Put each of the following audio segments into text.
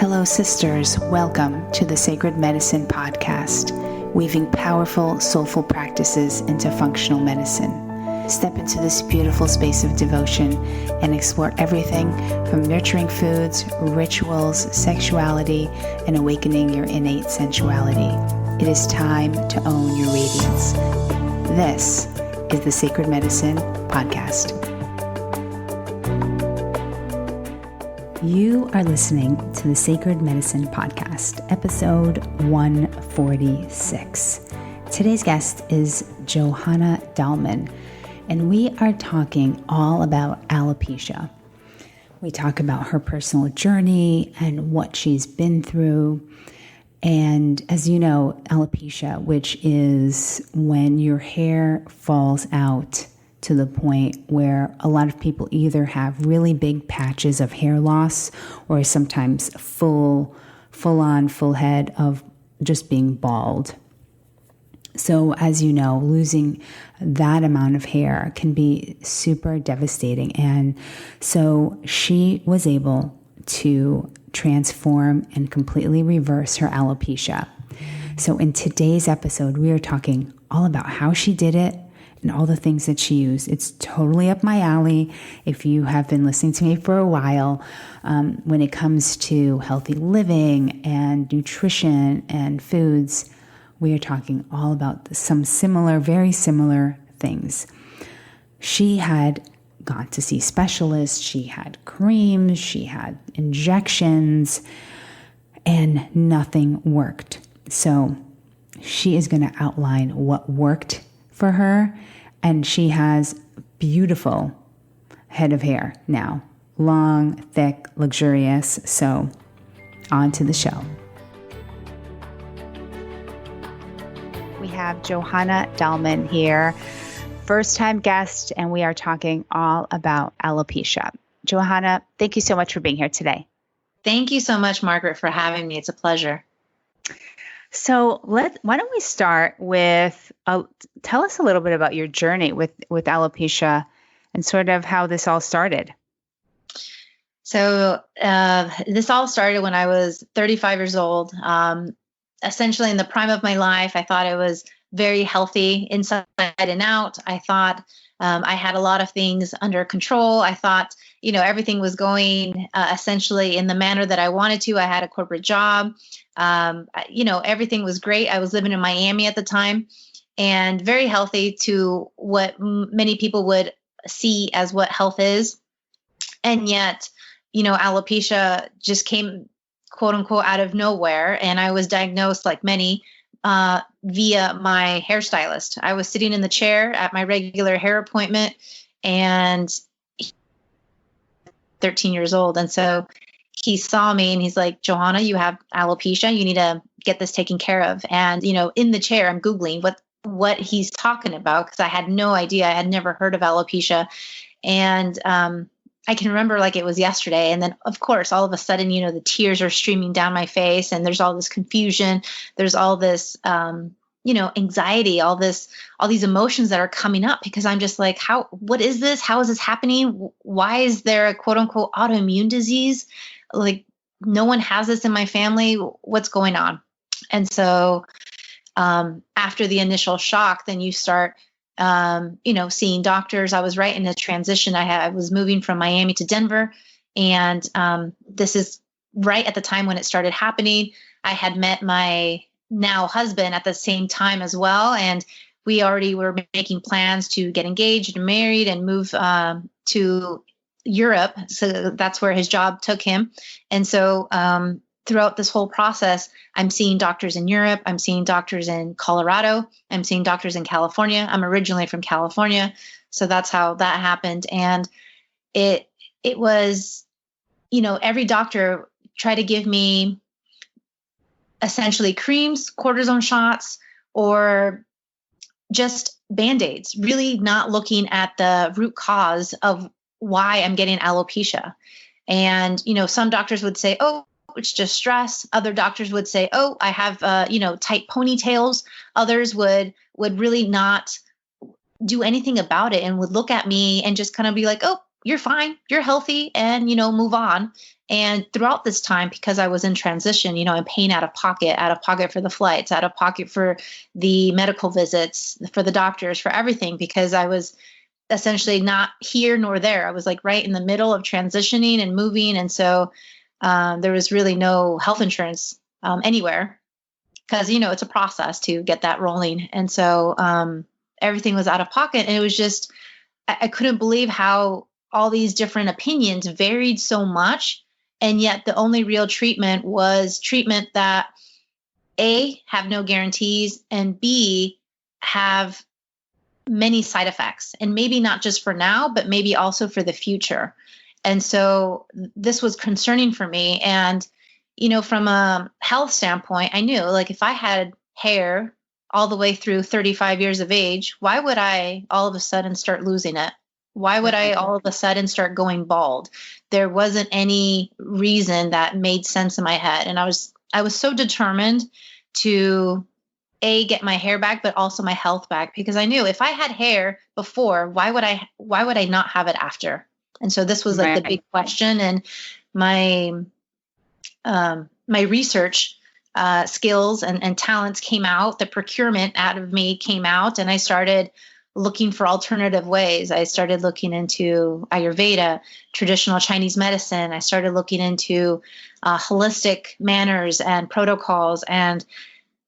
Hello, sisters. Welcome to the Sacred Medicine Podcast, weaving powerful, soulful practices into functional medicine. Step into this beautiful space of devotion and explore everything from nurturing foods, rituals, sexuality, and awakening your innate sensuality. It is time to own your radiance. This is the Sacred Medicine Podcast. You are listening to the Sacred Medicine Podcast, episode 146. Today's guest is Johanna Dahlman, and we are talking all about alopecia. We talk about her personal journey and what she's been through. And as you know, alopecia, which is when your hair falls out to the point where a lot of people either have really big patches of hair loss or sometimes full head of just being bald. So as you know, losing that amount of hair can be super devastating. And so she was able to transform and completely reverse her alopecia. So in today's episode, we are talking all about how she did it and all the things that she used. It's totally up my alley. If you have been listening to me for a while, when it comes to healthy living and nutrition and foods, we are talking all about some very similar things. She had gone to see specialists, she had creams, she had injections, and nothing worked. So she is going to outline what worked for her, and she has beautiful head of hair now. Long, thick, luxurious. So on to the show. We have Johanna Dahlman here, first-time guest, and we are talking all about alopecia. Johanna, thank you so much for being here today. Thank you so much, Margaret, for having me. It's a pleasure. So why don't we start with, tell us a little bit about your journey with alopecia and sort of how this all started. So this all started when I was 35 years old. Essentially in the prime of my life, I thought I was very healthy inside and out. I thought I had a lot of things under control. I thought, everything was going essentially in the manner that I wanted to. I had a corporate job. Everything was great. I was living in Miami at the time and very healthy to what many people would see as what health is. And yet, alopecia just came, quote unquote, out of nowhere. And I was diagnosed, like many, via my hairstylist. I was sitting in the chair at my regular hair appointment and 13 years old. And so he saw me and he's like, Johanna, you have alopecia. You need to get this taken care of. And, in the chair, I'm Googling what he's talking about because I had no idea. I had never heard of alopecia. And I can remember like it was yesterday. And then, of course, all of a sudden, the tears are streaming down my face and there's all this confusion. There's all this, anxiety, all these emotions that are coming up because I'm just like, what is this? How is this happening? Why is there a quote unquote autoimmune disease? Like no one has this in my family. What's going on? And so, after the initial shock, then you start, seeing doctors. I was right in a transition. I was moving from Miami to Denver. And, this is right at the time when it started happening. I had met my now husband at the same time as well. And we already were making plans to get engaged and married and move to Europe. So that's where his job took him. And so throughout this whole process, I'm seeing doctors in Europe. I'm seeing doctors in Colorado. I'm seeing doctors in California. I'm originally from California. So that's how that happened. And it was, every doctor tried to give me essentially creams, cortisone shots, or just Band-Aids, really not looking at the root cause of why I'm getting alopecia. And, some doctors would say, oh, it's just stress. Other doctors would say, oh, I have, tight ponytails. Others would really not do anything about it and would look at me and just kind of be like, oh, you're fine, you're healthy, and, move on. And throughout this time, because I was in transition, I'm paying out of pocket for the flights, out of pocket for the medical visits, for the doctors, for everything, because I was essentially not here nor there. I was like right in the middle of transitioning and moving. And so there was really no health insurance anywhere, because, it's a process to get that rolling. And so everything was out of pocket. And it was just, I couldn't believe how all these different opinions varied so much. And yet the only real treatment was treatment that A, have no guarantees, and B, have many side effects, and maybe not just for now, but maybe also for the future. And so this was concerning for me. And, from a health standpoint, I knew, like, if I had hair all the way through 35 years of age, why would I all of a sudden start losing it? Why would I all of a sudden start going bald? There wasn't any reason that made sense in my head. And I was so determined to A, get my hair back, but also my health back, because I knew if I had hair before, why would I not have it after? And so this was like the big question. And my research skills and talents came out. The procurement out of me came out, and I started looking for alternative ways. I started looking into Ayurveda, traditional Chinese medicine. I started looking into holistic manners and protocols. And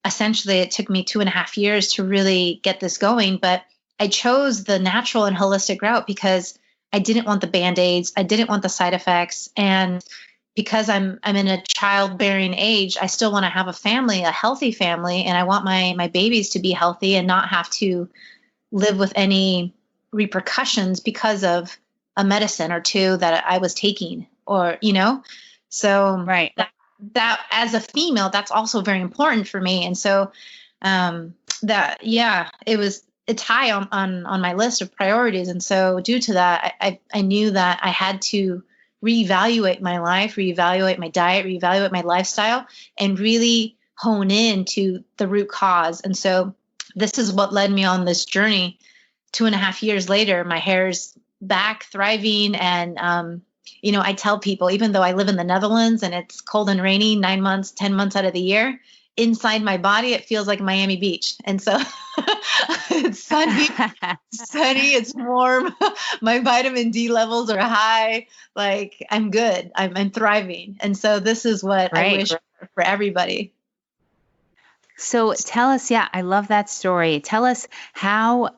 essentially, it took me 2.5 years to really get this going. But I chose the natural and holistic route because I didn't want the Band-Aids. I didn't want the side effects. And because I'm in a childbearing age, I still want to have a family, a healthy family. And I want my babies to be healthy and not have to live with any repercussions because of a medicine or two that I was taking, or, so right. That as a female, that's also very important for me. And so it's high on my list of priorities. And so due to that, I knew that I had to reevaluate my life, reevaluate my diet, reevaluate my lifestyle, and really hone in to the root cause. And so this is what led me on this journey. 2.5 years later, my hair's back, thriving. And, I tell people, even though I live in the Netherlands and it's cold and rainy 9 months, 10 months out of the year, inside my body, it feels like Miami Beach. And so it's sunny, it's warm. My vitamin D levels are high. Like, I'm good. I'm thriving. And so this is what I wish for everybody. So tell us, I love that story. Tell us, how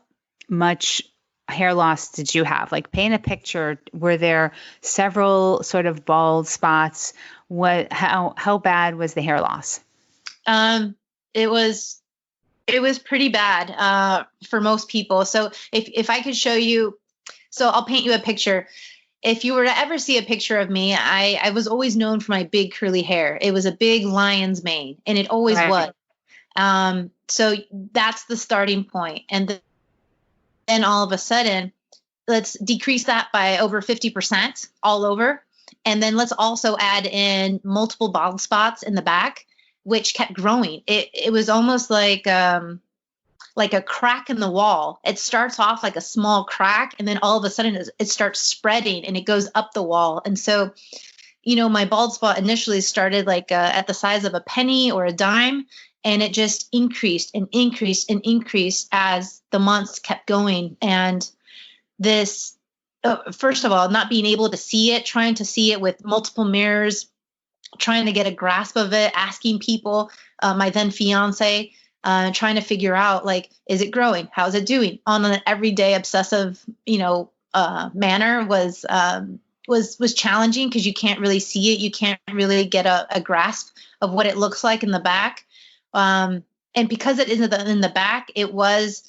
much hair loss did you have? Like, paint a picture. Were there several sort of bald spots? How bad was the hair loss? It was pretty bad for most people. So if I could show you, so I'll paint you a picture. If you were to ever see a picture of me, I was always known for my big curly hair. It was a big lion's mane, and it always was. So that's the starting point. And then all of a sudden, let's decrease that by over 50% all over. And then let's also add in multiple bald spots in the back, which kept growing. It was almost like a crack in the wall. It starts off like a small crack, and then all of a sudden it starts spreading and it goes up the wall. And so, my bald spot initially started like at the size of a penny or a dime. And it just increased and increased and increased as the months kept going. And this, first of all, not being able to see it, trying to see it with multiple mirrors, trying to get a grasp of it, asking people, my then fiance, trying to figure out, like, is it growing? How's it doing? On an everyday obsessive, manner was challenging, because you can't really see it. You can't really get a grasp of what it looks like in the back. And because it isn't in the back, it was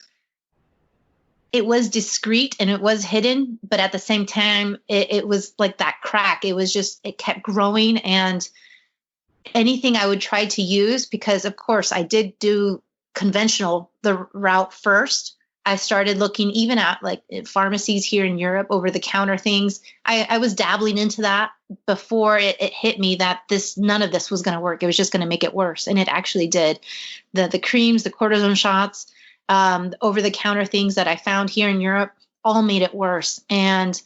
discreet and it was hidden, but at the same time, it was like that crack. It kept growing, and anything I would try to use, because of course I did do conventional, the route first. I started looking even at like pharmacies here in Europe, over the counter things. I was dabbling into that before it hit me that none of this was going to work. It was just going to make it worse. And it actually did. The creams, the cortisone shots, over the counter things that I found here in Europe all made it worse. And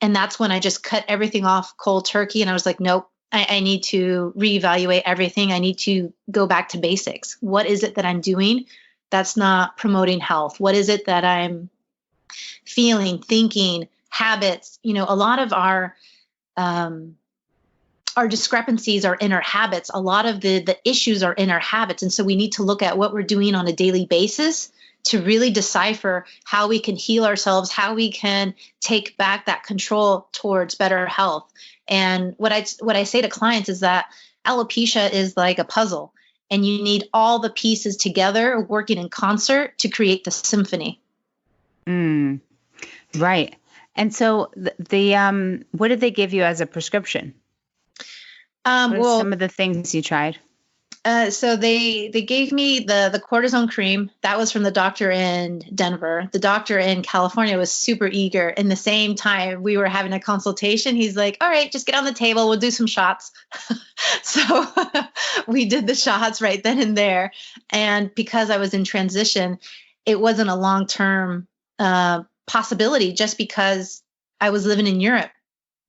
And that's when I just cut everything off cold turkey. And I was like, nope, I need to reevaluate everything. I need to go back to basics. What is it that I'm doing that's not promoting health? What is it that I'm feeling, thinking, habits? You know, a lot of our discrepancies are in our habits. A lot of the issues are in our habits. And so we need to look at what we're doing on a daily basis to really decipher how we can heal ourselves, how we can take back that control towards better health. And what I say to clients is that alopecia is like a puzzle, and you need all the pieces together working in concert to create the symphony. Right. And so the what did they give you as a prescription? What are some of the things you tried? So they gave me the cortisone cream. That was from the doctor in Denver. The doctor in California was super eager. In the same time we were having a consultation, he's like, all right, just get on the table. We'll do some shots. So we did the shots right then and there. And because I was in transition, it wasn't a long-term possibility, just because I was living in Europe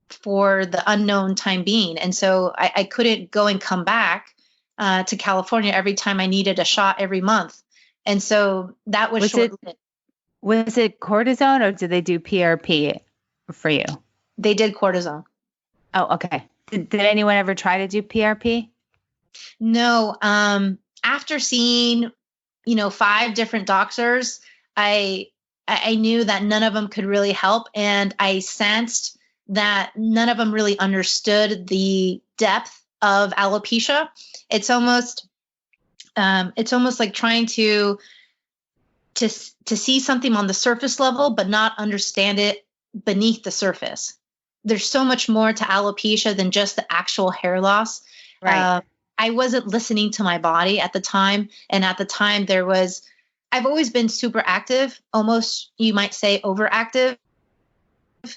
for the unknown time being. And so I couldn't go and come back to California every time I needed a shot every month. And so that was short-lived. Was it cortisone, or did they do PRP for you? They did cortisone. Oh, okay. Did anyone ever try to do PRP? No. After seeing, 5 different doctors, I knew that none of them could really help. And I sensed that none of them really understood the depth of alopecia. It's almost like trying to see something on the surface level, but not understand it beneath the surface. There's so much more to alopecia than just the actual hair loss. Right. I wasn't listening to my body at the time. And at the time I've always been super active, almost you might say overactive.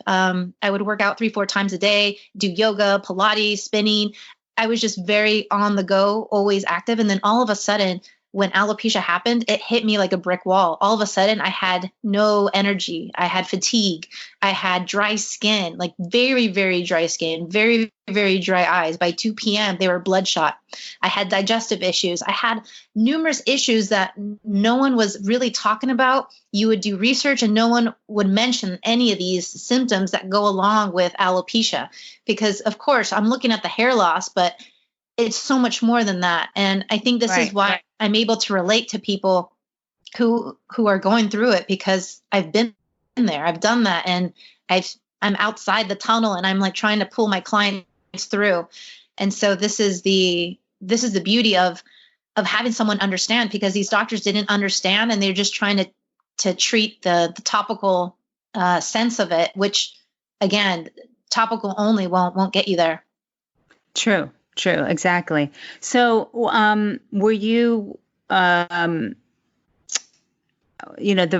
I would work out 3-4 times a day, do yoga, Pilates, spinning. I was just very on the go, always active. And then all of a sudden, when alopecia happened, it hit me like a brick wall. All of a sudden, I had no energy. I had fatigue. I had dry skin, like very, very dry skin, very, very dry eyes. By 2 p.m., they were bloodshot. I had digestive issues. I had numerous issues that no one was really talking about. You would do research and no one would mention any of these symptoms that go along with alopecia. Because, of course, I'm looking at the hair loss, but it's so much more than that. And I think this is why I'm able to relate to people who are going through it, because I've been there, I've done that, and I'm outside the tunnel, and I'm like trying to pull my clients through. And so this is the beauty of having someone understand, because these doctors didn't understand, and they're just trying to treat the topical sense of it, which again, topical only won't get you there. True, exactly. So, were you, the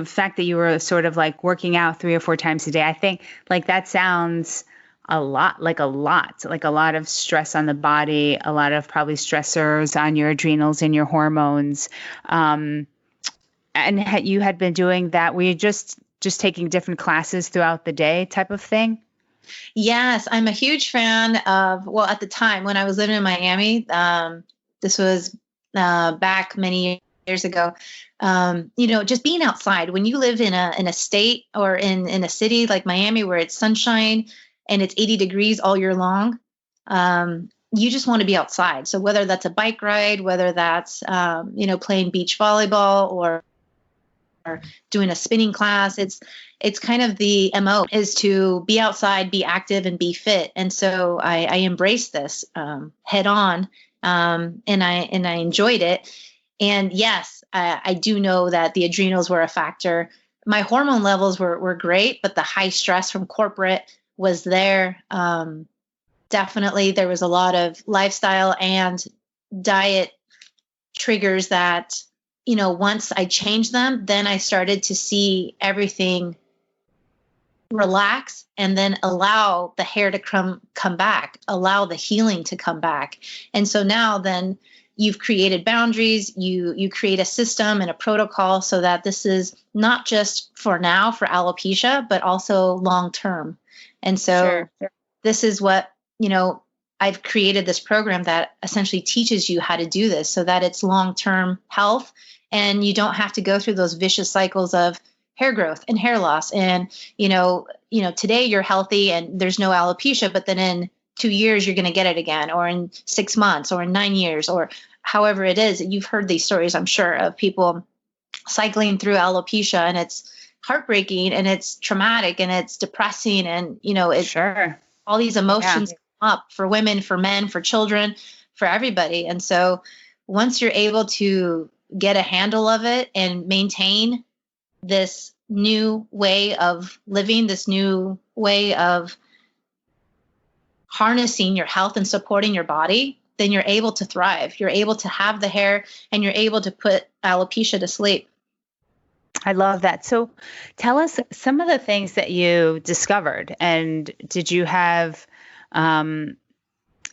fact that you were sort of like working out 3 or 4 times a day, I think like that sounds a lot of stress on the body, a lot of probably stressors on your adrenals and your hormones. And you had been doing that. Were you just taking different classes throughout the day type of thing? Yes, I'm a huge fan of, at the time when I was living in Miami, this was back many years ago, just being outside. When you live in a state or in a city like Miami where it's sunshine and it's 80 degrees all year long, you just want to be outside. So whether that's a bike ride, whether that's, playing beach volleyball or doing a spinning class, it's kind of the MO is to be outside, be active, and be fit. And so I embraced this head on, and I enjoyed it. And yes, I do know that the adrenals were a factor. My hormone levels were great, but the high stress from corporate was there. Definitely, there was a lot of lifestyle and diet triggers that, once I changed them, then I started to see everything relax and then allow the hair to come back, allow the healing to come back. And so now then you've created boundaries, you create a system and a protocol so that this is not just for now for alopecia, but also long term. And so this is what, I've created this program that essentially teaches you how to do this so that it's long-term health and you don't have to go through those vicious cycles of hair growth and hair loss. And, today you're healthy and there's no alopecia, but then in 2 years, you're going to get it again, or in 6 months, or in 9 years, or however it is. You've heard these stories, I'm sure, of people cycling through alopecia, and it's heartbreaking and it's traumatic and it's depressing. And, it's all these emotions come up for women, for men, for children, for everybody. And so once you're able to get a handle of it and maintain this new way of living, this new way of harnessing your health and supporting your body, then you're able to thrive. You're able to have the hair and you're able to put alopecia to sleep. I love that. So tell us some of the things that you discovered. And did you have, I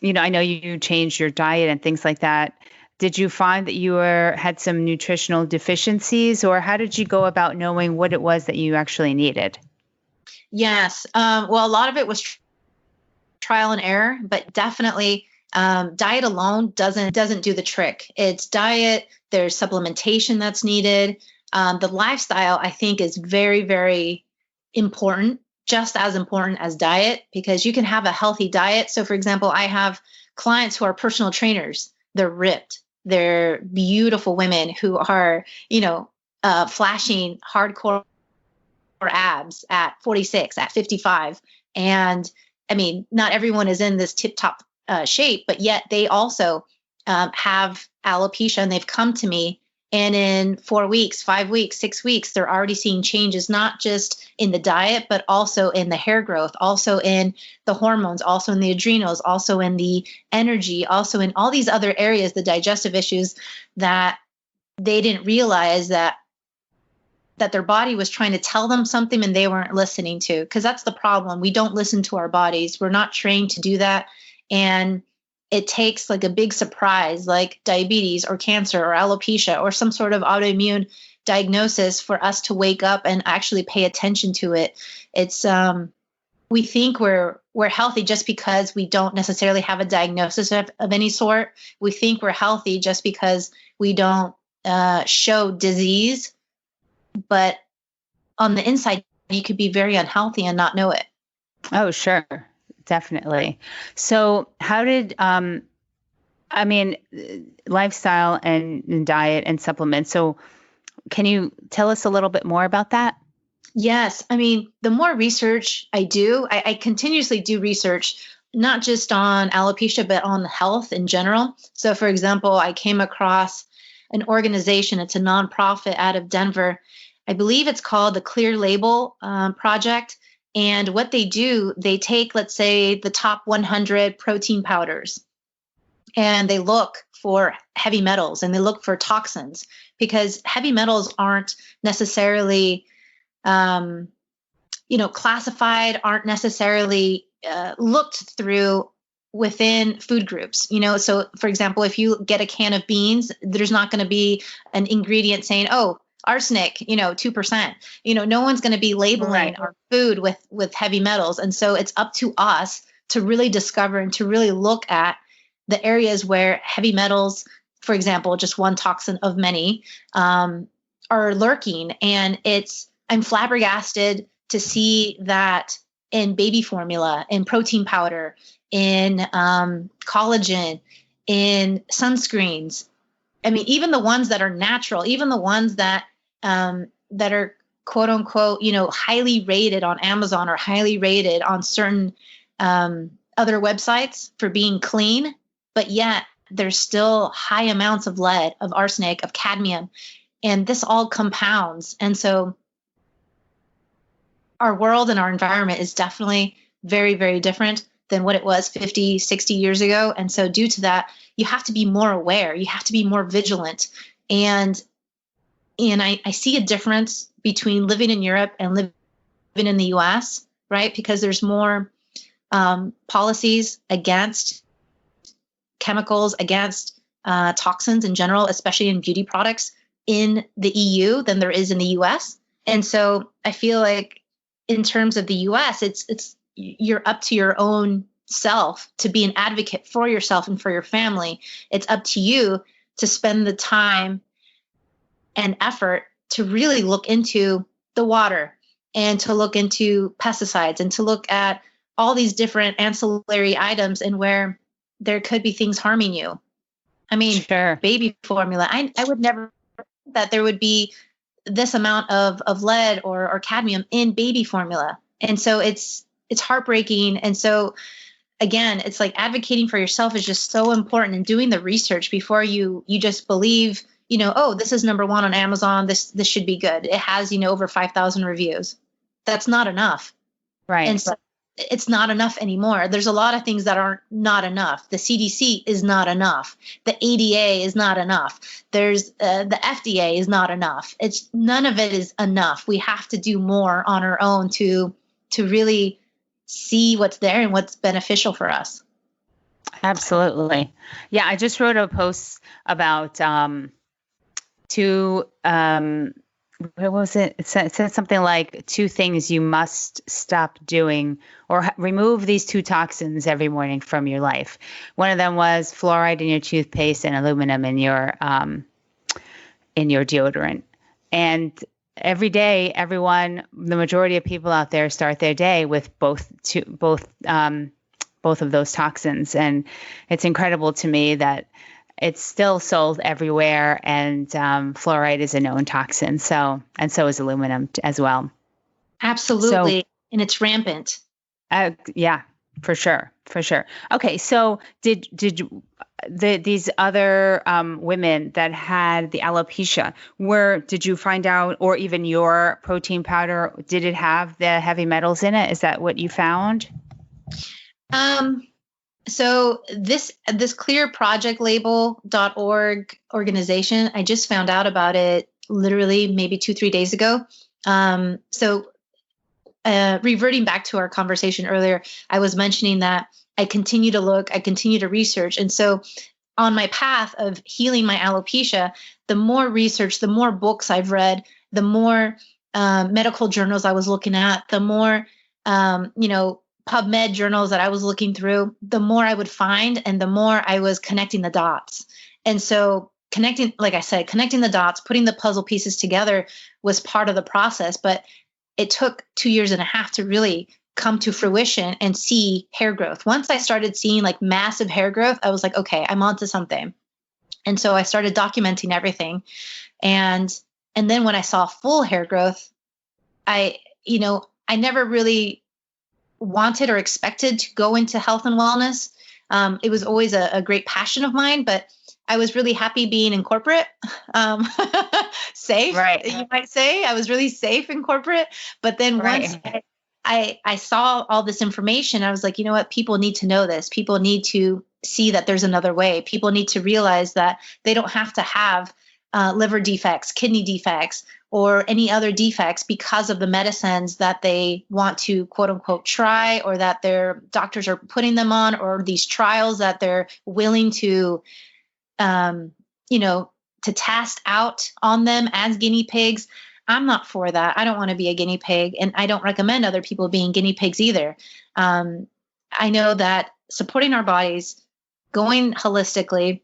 know you changed your diet and things like that. Did you find that you had some nutritional deficiencies, or how did you go about knowing what it was that you actually needed? Yes. Well, a lot of it was trial and error, but definitely diet alone doesn't do the trick. It's diet. There's supplementation that's needed. The lifestyle, I think, is very, very important, just as important as diet, because you can have a healthy diet. So, for example, I have clients who are personal trainers. They're ripped. They're beautiful women who are, flashing hardcore abs at 46, at 55. And I mean, not everyone is in this tip-top shape, but yet they also have alopecia, and they've come to me. And in 4 weeks, 5 weeks, 6 weeks, they're already seeing changes, not just in the diet, but also in the hair growth, also in the hormones, also in the adrenals, also in the energy, also in all these other areas, the digestive issues that they didn't realize that their body was trying to tell them something and they weren't listening to. Because that's the problem. We don't listen to our bodies. We're not trained to do that. And it takes like a big surprise, like diabetes or cancer or alopecia or some sort of autoimmune diagnosis, for us to wake up and actually pay attention to it. It's we think we're healthy just because we don't necessarily have a diagnosis of any sort. We think we're healthy just because we don't show disease, but on the inside, you could be very unhealthy and not know it. Oh, sure. Definitely. So how did, lifestyle and diet and supplements. So can you tell us a little bit more about that? Yes. I mean, the more research I do, I continuously do research, not just on alopecia, but on health in general. So for example, I came across an organization. It's a nonprofit out of Denver. I believe it's called the Clear Label Project. And what they do, they take, let's say, the top 100 protein powders, and they look for heavy metals and they look for toxins, because heavy metals aren't necessarily, classified, aren't necessarily looked through within food groups. So for example, if you get a can of beans, there's not going to be an ingredient saying, oh, arsenic, 2%, no one's going to be labeling our food with heavy metals. And so it's up to us to really discover and to really look at the areas where heavy metals, for example, just one toxin of many, are lurking. And I'm flabbergasted to see that in baby formula, in protein powder, in collagen, in sunscreens. I mean, even the ones that are natural, even the ones that are quote unquote, highly rated on Amazon or highly rated on certain other websites for being clean, but yet there's still high amounts of lead, of arsenic, of cadmium, and this all compounds. And so our world and our environment is definitely very, very different than what it was 50, 60 years ago. And so due to that, you have to be more aware. You have to be more vigilant. And I see a difference between living in Europe and living in the US, right? Because there's more policies against chemicals, against toxins in general, especially in beauty products in the EU than there is in the US. And so I feel like in terms of the US, it's you're up to your own self to be an advocate for yourself and for your family. It's up to you to spend the time and effort to really look into the water and to look into pesticides and to look at all these different ancillary items and where there could be things harming you. I mean, Sure. baby formula, I would never think that there would be this amount of lead or cadmium in baby formula. And so it's heartbreaking. And so again, it's like advocating for yourself is just so important, and doing the research before you just believe, oh, this is number one on Amazon. This should be good. It has, over 5,000 reviews. That's not enough. Right. And so it's not enough anymore. There's a lot of things that are not enough. The CDC is not enough. The ADA is not enough. There's the FDA is not enough. None of it is enough. We have to do more on our own to really see what's there and what's beneficial for us. Absolutely. Yeah. I just wrote a post about, what was it? It said something like 2 things you must stop doing, or remove these 2 toxins every morning from your life. One of them was fluoride in your toothpaste and aluminum in your deodorant. And every day, the majority of people out there start their day with both of those toxins. And it's incredible to me that it's still sold everywhere, and fluoride is a known toxin. So is aluminum as well. Absolutely. And it's rampant. Yeah, for sure. Okay. So did these other women that had the alopecia, did you find out, or even your protein powder, did it have the heavy metals in it? Is that what you found? So this clearprojectlabel.org organization, I just found out about it literally maybe 2-3 days ago. Reverting back to our conversation earlier, I was mentioning that I continue to look, I continue to research. And so on my path of healing my alopecia, the more research, the more books I've read, the more medical journals I was looking at, the more, PubMed journals that I was looking through, the more I would find and the more I was connecting the dots. And so connecting the dots, putting the puzzle pieces together was part of the process, but it took 2.5 years to really come to fruition and see hair growth. Once I started seeing like massive hair growth, I was like, okay, I'm onto something. And so I started documenting everything. And then when I saw full hair growth, I never really wanted or expected to go into health and wellness. It was always a great passion of mine, but I was really happy being in corporate, safe, right. You might say. I was really safe in corporate. But then once I saw all this information, I was like, you know what? People need to know this. People need to see that there's another way. People need to realize that they don't have to have liver defects, kidney defects, or any other defects because of the medicines that they want to quote unquote try, or that their doctors are putting them on, or these trials that they're willing to, to test out on them as guinea pigs. I'm not for that. I don't want to be a guinea pig, and I don't recommend other people being guinea pigs either. I know that supporting our bodies, going holistically,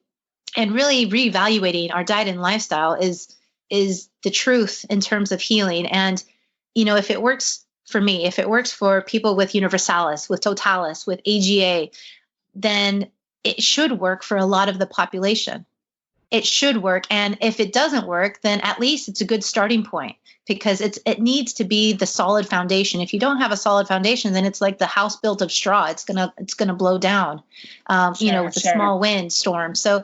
and really reevaluating our diet and lifestyle is the truth in terms of healing. And, if it works for me, if it works for people with Universalis, with Totalis, with AGA, then it should work for a lot of the population. It should work. And if it doesn't work, then at least it's a good starting point, because it needs to be the solid foundation. If you don't have a solid foundation, then it's like the house built of straw. It's gonna blow down, with a small wind storm. So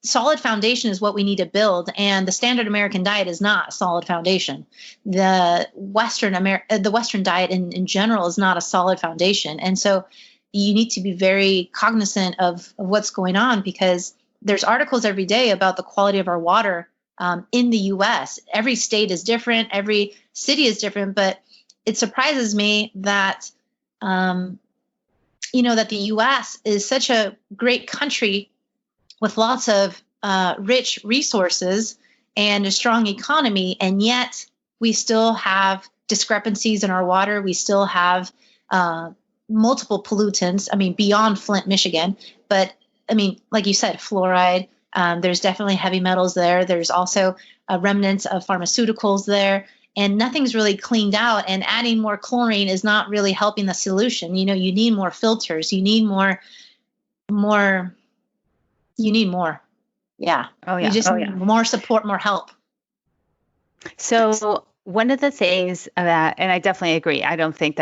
solid foundation is what we need to build, and the standard American diet is not a solid foundation. The Western diet in general is not a solid foundation, and so you need to be very cognizant of what's going on, because there's articles every day about the quality of our water in the U.S. Every state is different, every city is different, but it surprises me that that the U.S. is such a great country with lots of rich resources and a strong economy, and yet we still have discrepancies in our water. We still have multiple pollutants. I mean, beyond Flint, Michigan, but I mean, like you said, fluoride. There's definitely heavy metals there. There's also remnants of pharmaceuticals there, and nothing's really cleaned out. And adding more chlorine is not really helping the solution. You need more filters. You need more. You need more. Yeah. Oh, yeah. You just need more support, more help. So one of the things that, and I definitely agree, I don't think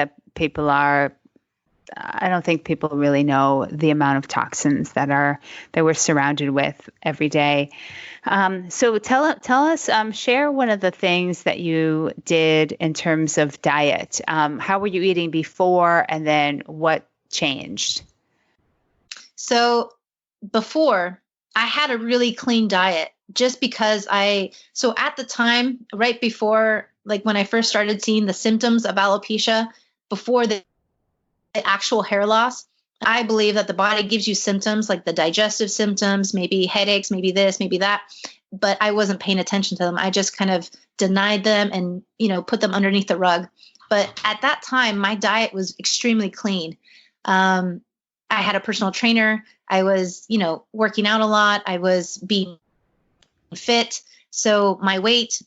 people really know the amount of toxins that we're surrounded with every day. So tell us, share one of the things that you did in terms of diet. How were you eating before, and then what changed? So before, I had a really clean diet just because so at the time, right before, like when I first started seeing the symptoms of alopecia, before the actual hair loss, I believe that the body gives you symptoms like the digestive symptoms, maybe headaches, maybe this, maybe that, but I wasn't paying attention to them. I just kind of denied them and, put them underneath the rug. But at that time, my diet was extremely clean. I had a personal trainer. I was, working out a lot. I was being fit. So my weight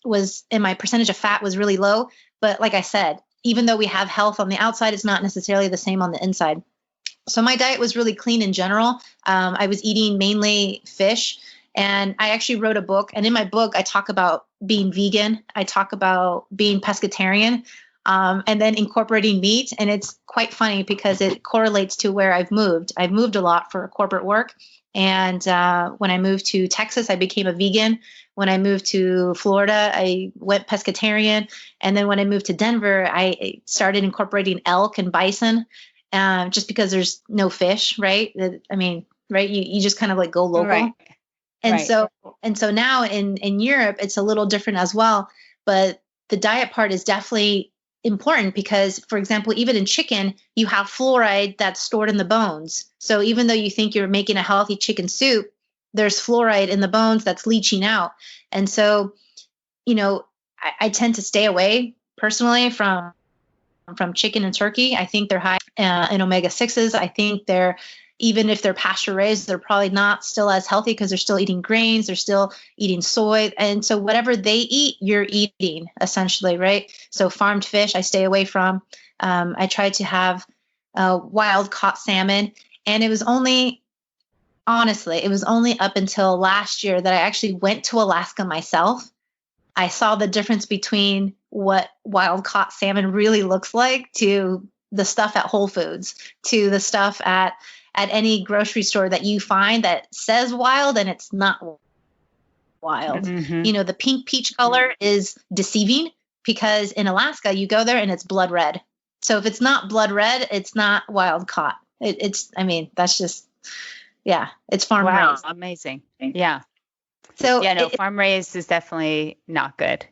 was, and my percentage of fat was really low. But like I said, even though we have health on the outside, it's not necessarily the same on the inside. So my diet was really clean in general. I was eating mainly fish. And I actually wrote a book. And in my book, I talk about being vegan. I talk about being pescatarian. And then incorporating meat. And it's quite funny because it correlates to where I've moved. I've moved a lot for corporate work. And when I moved to Texas, I became a vegan. When I moved to Florida, I went pescatarian. And then when I moved to Denver, I started incorporating elk and bison just because there's no fish, right? I mean, right? You just kind of like go local. Right. And right. so now in Europe, it's a little different as well. But the diet part is definitely important because, for example, even in chicken, you have fluoride that's stored in the bones. So even though you think you're making a healthy chicken soup, there's fluoride in the bones that's leaching out. And so, I tend to stay away personally from chicken and turkey. I think they're high in omega-6s. I think even if they're pasture raised, they're probably not still as healthy because they're still eating grains, they're still eating soy. And so whatever they eat, you're eating essentially, right? So farmed fish, I stay away from. I try to have wild caught salmon. And it was only up until last year that I actually went to Alaska myself. I saw the difference between what wild caught salmon really looks like to the stuff at Whole Foods, to the stuff at any grocery store that you find that says wild and it's not wild. Mm-hmm. The pink peach color is deceiving because in Alaska, you go there and it's blood red. So if it's not blood red, it's not wild caught. That's just, it's farm raised. Amazing. Yeah. So farm raised is definitely not good.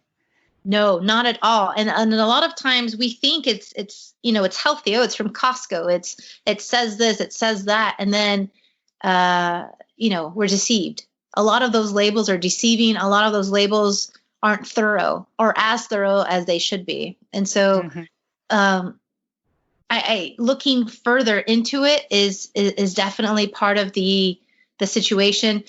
No, not at all. And a lot of times we think it's healthy. Oh, it's from Costco. It says this, it says that. And then, we're deceived. A lot of those labels are deceiving. A lot of those labels aren't thorough or as thorough as they should be. And so, I looking further into it is definitely part of the situation.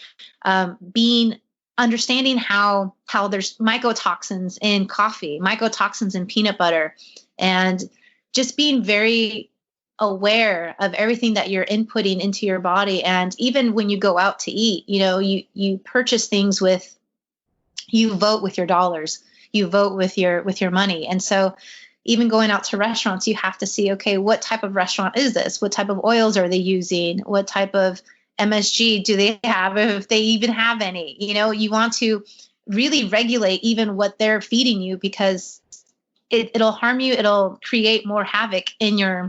Understanding how there's mycotoxins in coffee, mycotoxins in peanut butter, and just being very aware of everything that you're inputting into your body. And even when you go out to eat, you purchase things you vote with your dollars, you vote with your money. And so even going out to restaurants, you have to see, okay, what type of restaurant is this? What type of oils are they using? What type of MSG do they have, if they even have any? You want to really regulate even what they're feeding you because it'll harm you. It'll create more havoc in your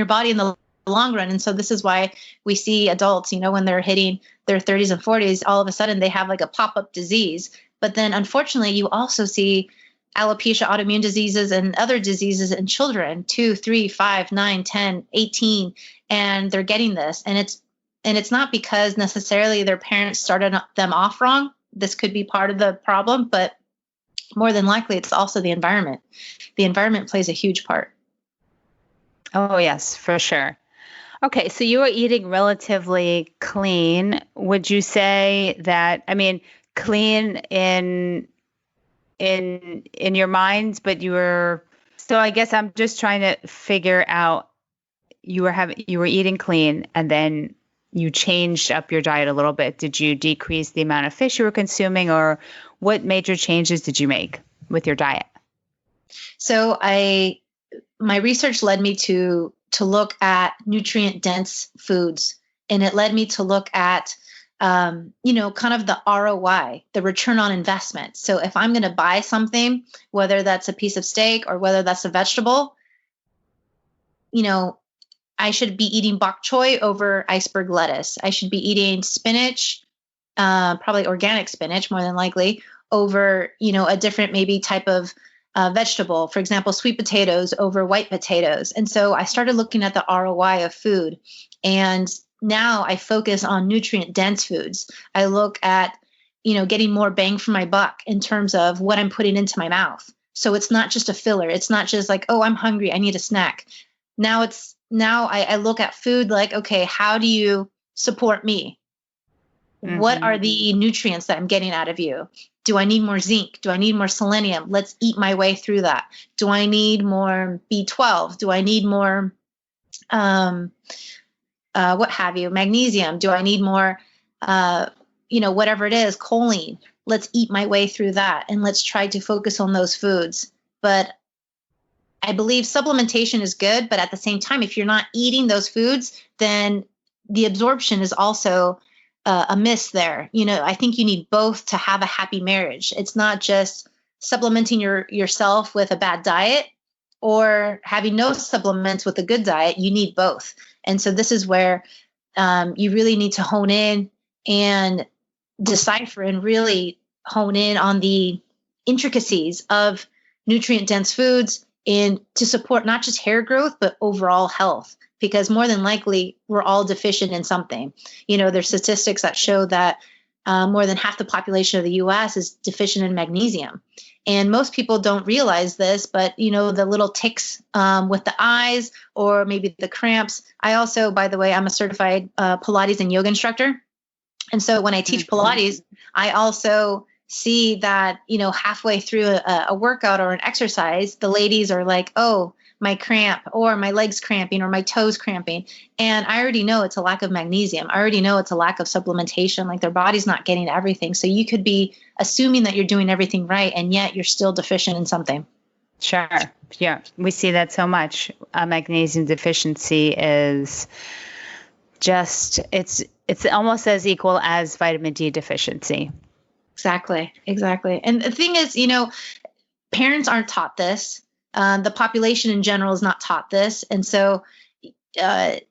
body in the long run. And so this is why we see adults, when they're hitting their 30s and 40s, all of a sudden they have like a pop-up disease. But then unfortunately, you also see alopecia, autoimmune diseases, and other diseases in children, 2, 3, 5, 9, 10, 18, and they're getting this. And it's not because necessarily their parents started them off wrong. This could be part of the problem, but more than likely, it's also the environment. The environment plays a huge part. Oh, yes, for sure. Okay, so you are eating relatively clean. Would you say that, I mean, clean in your mind, but so I guess I'm just trying to figure out you were eating clean and then you changed up your diet a little bit. Did you decrease the amount of fish you were consuming, or what major changes did you make with your diet? So my research led me to look at nutrient dense foods, and it led me to look at kind of the ROI, the return on investment. So if I'm going to buy something, whether that's a piece of steak or whether that's a vegetable, I should be eating bok choy over iceberg lettuce. I should be eating spinach, probably organic spinach more than likely, over a different maybe type of vegetable, for example, sweet potatoes over white potatoes. And so I started looking at the ROI of food, and now I focus on nutrient dense foods. I look at getting more bang for my buck in terms of what I'm putting into my mouth. So it's not just a filler. It's not just like, oh, I'm hungry, I need a snack. Now I look at food like, okay, how do you support me? Mm-hmm. What are the nutrients that I'm getting out of you? Do I need more zinc? Do I need more selenium? Let's eat my way through that. Do I need more B12? Do I need more, what have you, magnesium? Do I need more, whatever it is, choline? Let's eat my way through that. And let's try to focus on those foods. But I believe supplementation is good, but at the same time, if you're not eating those foods, then the absorption is also a miss there. I think you need both to have a happy marriage. It's not just supplementing yourself with a bad diet or having no supplements with a good diet. You need both. And so this is where you really need to hone in and decipher and really hone in on the intricacies of nutrient dense foods and to support not just hair growth, but overall health, because more than likely we're all deficient in something. There's statistics that show that more than half the population of the US is deficient in magnesium. And most people don't realize this, but the little ticks with the eyes or maybe the cramps. I also, by the way, I'm a certified Pilates and yoga instructor. And so when I teach Pilates, I also see that, halfway through a workout or an exercise, the ladies are like, oh, my cramp or my legs cramping or my toes cramping. And I already know it's a lack of magnesium. I already know it's a lack of supplementation, like their body's not getting everything. So you could be assuming that you're doing everything right, and yet you're still deficient in something. Sure. Yeah. We see that so much. Magnesium deficiency is just, it's almost as equal as vitamin D deficiency. Exactly. And the thing is, parents aren't taught this. The population in general is not taught this. And so I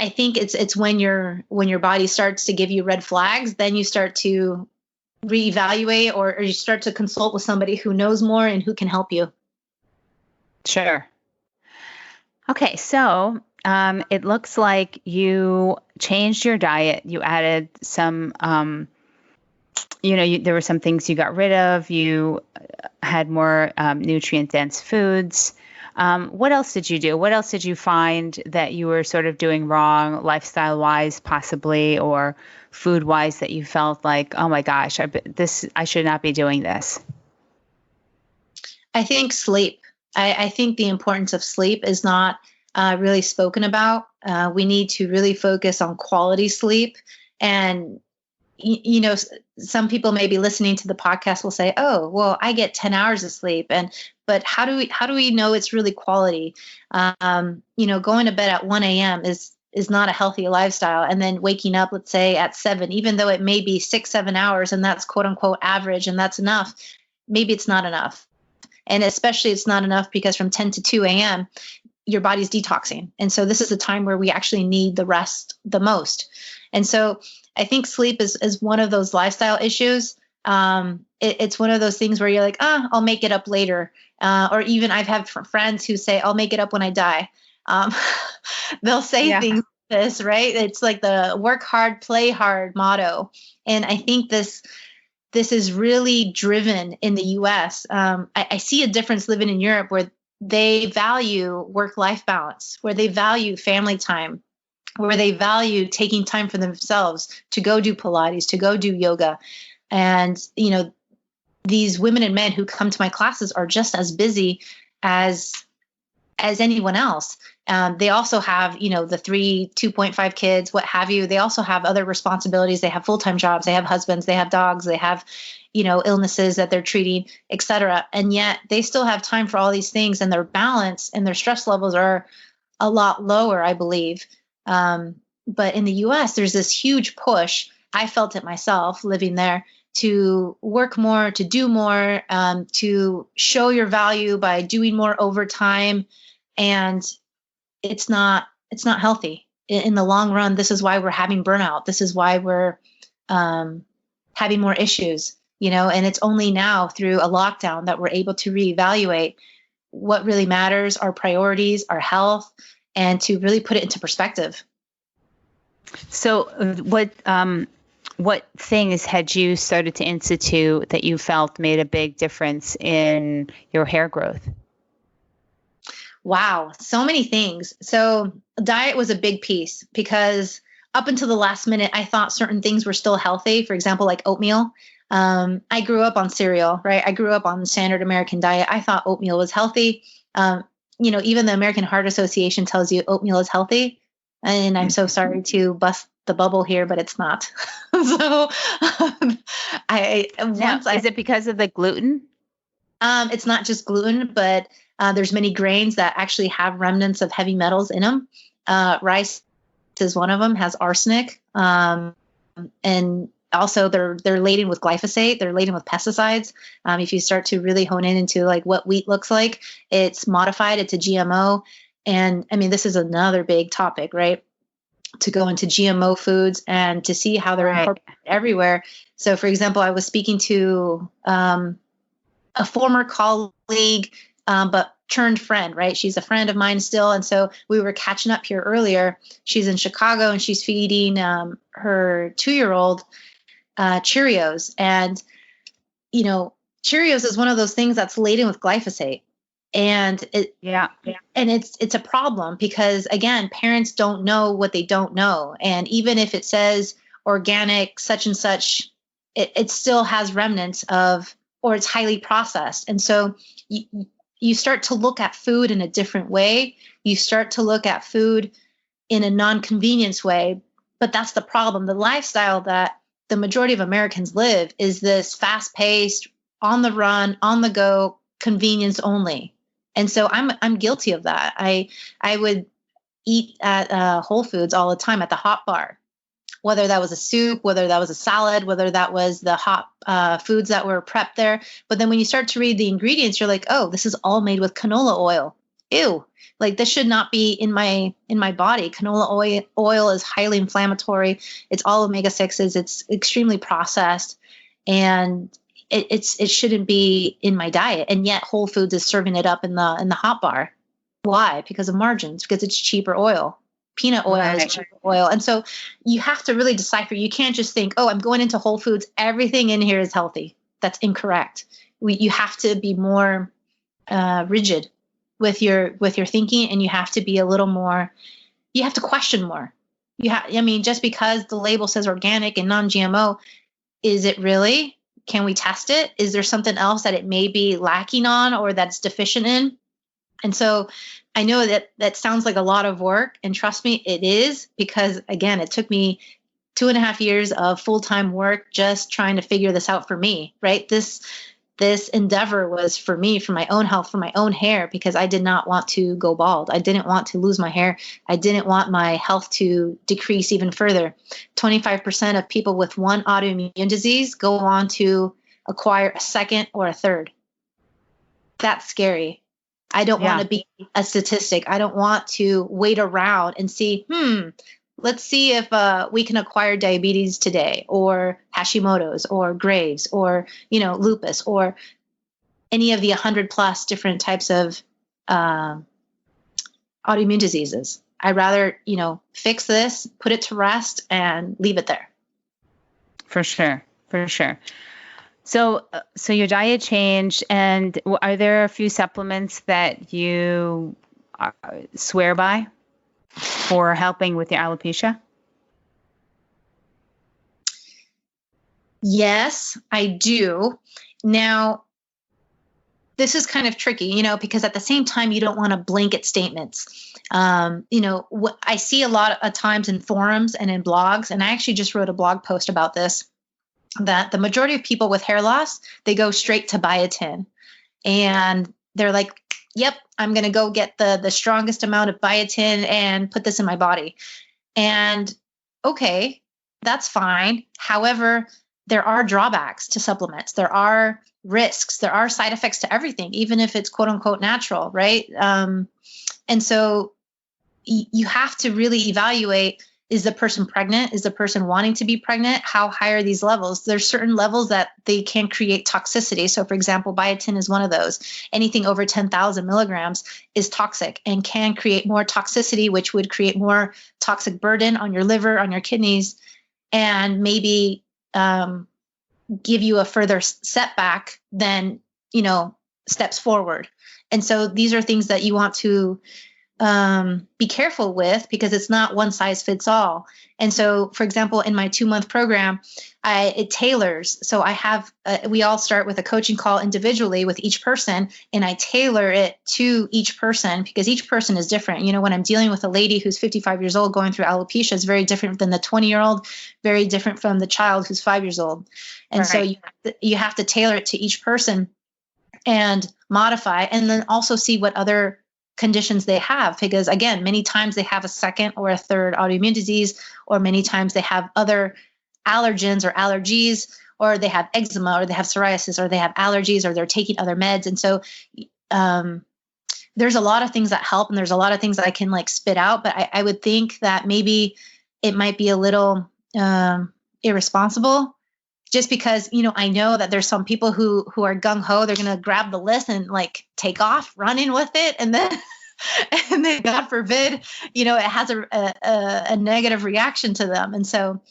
think it's when your body starts to give you red flags, then you start to reevaluate or you start to consult with somebody who knows more and who can help you. Sure. Okay. So it looks like you changed your diet. You added some there were some things you got rid of. You had more nutrient-dense foods. What else did you do? What else did you find that you were sort of doing wrong, lifestyle-wise possibly, or food-wise, that you felt like, oh my gosh, I should not be doing this? I think sleep. I think the importance of sleep is not really spoken about. We need to really focus on quality sleep. And some people may be listening to the podcast will say, oh, well, I get 10 hours of sleep. But how do we know it's really quality? Going to bed at 1 a.m. is not a healthy lifestyle. And then waking up, let's say at 7, even though it may be 6-7 hours and that's quote unquote average and that's enough, maybe it's not enough. And especially it's not enough because from 10 to 2 a.m., your body's detoxing. And so this is the time where we actually need the rest the most. And so I think sleep is one of those lifestyle issues. It's one of those things where you're like, I'll make it up later. Or even I've had friends who say, I'll make it up when I die. They'll say things like this, right? It's like the work hard, play hard motto. And I think this is really driven in the US. I see a difference living in Europe where they value work-life balance, where they value family time, where they value taking time for themselves to go do Pilates, to go do yoga. And, these women and men who come to my classes are just as busy as anyone else. They also have, the 2.5 kids, what have you. They also have other responsibilities. They have full-time jobs. They have husbands. They have dogs. They have, illnesses that they're treating, et cetera. And yet they still have time for all these things, and their balance and their stress levels are a lot lower, I believe. But in the US, there's this huge push. I felt it myself living there, to work more, to do more, to show your value by doing more overtime. And it's not healthy in the long run. This is why we're having burnout. This is why we're having more issues, and it's only now through a lockdown that we're able to reevaluate what really matters, our priorities, our health, and to really put it into perspective. So what things had you started to institute that you felt made a big difference in your hair growth? Wow, so many things. So diet was a big piece, because up until the last minute, I thought certain things were still healthy. For example, like oatmeal. I grew up on cereal, right? I grew up on the standard American diet. I thought oatmeal was healthy. Even the American Heart Association tells you oatmeal is healthy. And I'm so sorry to bust the bubble here, but it's not. So is it because of the gluten? It's not just gluten, but there's many grains that actually have remnants of heavy metals in them. Rice is one of them, has arsenic. And also they're laden with glyphosate. They're laden with pesticides. If you start to really hone in into like what wheat looks like, it's modified. It's a GMO. And I mean, this is another big topic, right? To go into GMO foods and to see how they're incorporated everywhere. So for example, I was speaking to a former colleague, but turned friend, right? She's a friend of mine still. And so we were catching up here earlier. She's in Chicago and she's feeding her 2-year-old Cheerios. And, Cheerios is one of those things that's laden with glyphosate. And it's a problem, because again, parents don't know what they don't know. And even if it says organic, such and such, it still has remnants of, or it's highly processed. And so you start to look at food in a different way. You start to look at food in a non-convenience way. But that's the problem. The lifestyle that the majority of Americans live is this fast-paced, on the run, on the go, convenience only. And so I'm guilty of that. I would eat at Whole Foods all the time, at the hot bar, whether that was a soup, whether that was a salad, whether that was the hot foods that were prepped there. But then when you start to read the ingredients, you're like, oh, this is all made with canola oil. Ew, like this should not be in my body. Canola oil is highly inflammatory. It's all omega-6s. It's extremely processed. And it shouldn't be in my diet. And yet Whole Foods is serving it up in the hot bar. Why? Because of margins, because it's cheaper oil. Peanut oil is cheaper oil. And so you have to really decipher. You can't just think, oh, I'm going into Whole Foods, everything in here is healthy. That's incorrect. You have to be more rigid with your thinking, and you have to be a little more, you have to question more. Just because the label says organic and non-GMO, is it really? Can we test it? Is there something else that it may be lacking on or that's deficient in? And so I know that sounds like a lot of work, and trust me, it is, because again, it took me 2.5 years of full-time work just trying to figure this out for me, right? This endeavor was for me, for my own health, for my own hair, because I did not want to go bald. I didn't want to lose my hair. I didn't want my health to decrease even further. 25% of people with one autoimmune disease go on to acquire a second or a third. That's scary. I don't want to be a statistic. I don't want to wait around and see, let's see if we can acquire diabetes today, or Hashimoto's, or Graves', or, lupus, or any of the 100+ different types of autoimmune diseases. I'd rather, fix this, put it to rest, and leave it there. For sure. For sure. So your diet changed, and are there a few supplements that you swear by for helping with your alopecia? Yes, I do. Now, this is kind of tricky, because at the same time, you don't want to blanket statements. What I see a lot of times in forums and in blogs, and I actually just wrote a blog post about this, that the majority of people with hair loss, they go straight to biotin. And they're like, yep, I'm going to go get the strongest amount of biotin and put this in my body. And okay, that's fine. However, there are drawbacks to supplements. There are risks. There are side effects to everything, even if it's quote unquote natural, right? And so you have to really evaluate, is the person pregnant? Is the person wanting to be pregnant? How high are these levels? There's certain levels that they can create toxicity. So for example, biotin is one of those. Anything over 10,000 milligrams is toxic and can create more toxicity, which would create more toxic burden on your liver, on your kidneys, and maybe give you a further setback than, steps forward. And so these are things that you want to be careful with, because it's not one size fits all. And so, for example, in my 2-month program, it tailors. So I have, we all start with a coaching call individually with each person, and I tailor it to each person because each person is different. When I'm dealing with a lady who's 55 years old going through alopecia, is very different than the 20-year-old, very different from the child who's 5 years old. And right. So you have to tailor it to each person and modify, and then also see what other conditions they have, because again, many times they have a second or a third autoimmune disease, or many times they have other allergens or allergies, or they have eczema, or they have psoriasis, or they have allergies, or they're taking other meds. And so there's a lot of things that help, and there's a lot of things that I can spit out, but I would think that maybe it might be a little irresponsible, just because, I know that there's some people who are gung-ho. They're going to grab the list and take off, run in with it. And then God forbid, it has a negative reaction to them. And so